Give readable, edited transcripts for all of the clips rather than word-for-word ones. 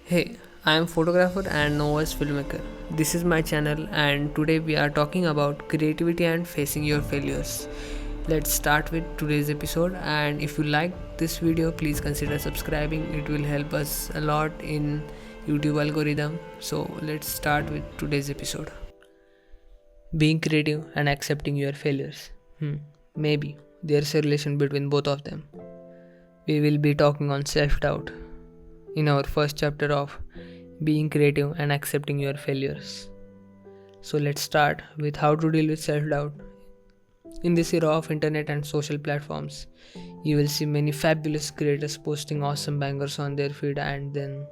Hey, I am photographer and novice filmmaker. This is my channel and today we are talking about creativity and facing your failures. Let's start with today's episode, and if you like this video please consider subscribing. It will help us a lot in YouTube algorithm. So let's start with today's episode. Being creative and accepting your failures. Maybe there's a relation between both of them. We will be talking on self-doubt in our first chapter of being creative and accepting your failures. So let's start with how to deal with self-doubt. In this era of internet and social platforms, you will see many fabulous creators posting awesome bangers on their feed, and then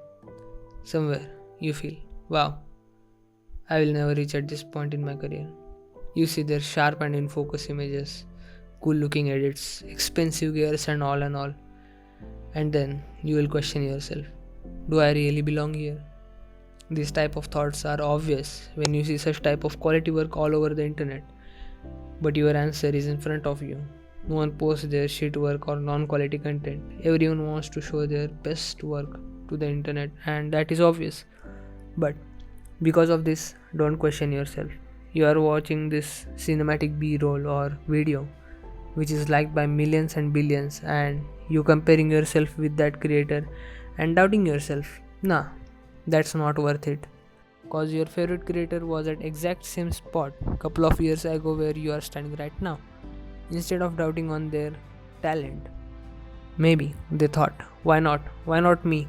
somewhere you feel, wow, I will never reach at this point in my career. You see their sharp and in focus images, cool looking edits, expensive gears and all, and then you will question yourself, do I really belong here? These type of thoughts are obvious when you see such type of quality work all over the internet, but your answer is in front of you. No one posts their shit work or non-quality content. Everyone wants to show their best work to the internet, and that is obvious. But because of this, don't question yourself. You are watching this cinematic B-roll or video which is liked by millions and billions, and you comparing yourself with that creator and doubting yourself. Nah, that's not worth it. Cause your favorite creator was at exact same spot couple of years ago where you are standing right now. Instead of doubting on their talent, maybe they thought, why not? Why not me?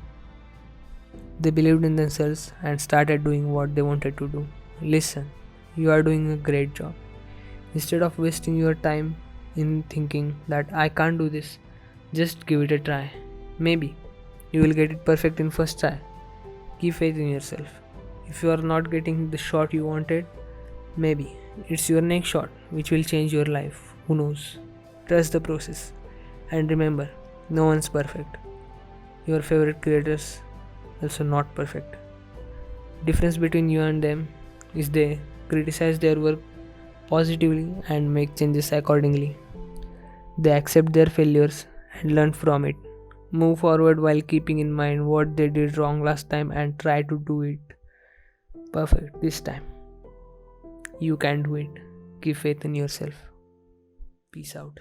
They believed in themselves and started doing what they wanted to do. Listen, you are doing a great job. Instead of wasting your time in thinking that I can't do this, just give it a try. Maybe you will get it perfect in first try. Keep faith in yourself. If you are not getting the shot you wanted, maybe it's your next shot which will change your life. Who knows? Trust the process. And remember, no one's perfect. Your favorite creators also not perfect. Difference between you and them is they criticize their work positively and make changes accordingly. They accept their failures and learn from it. Move forward while keeping in mind what they did wrong last time and try to do it perfect this time. You can do it. Keep faith in yourself. Peace out.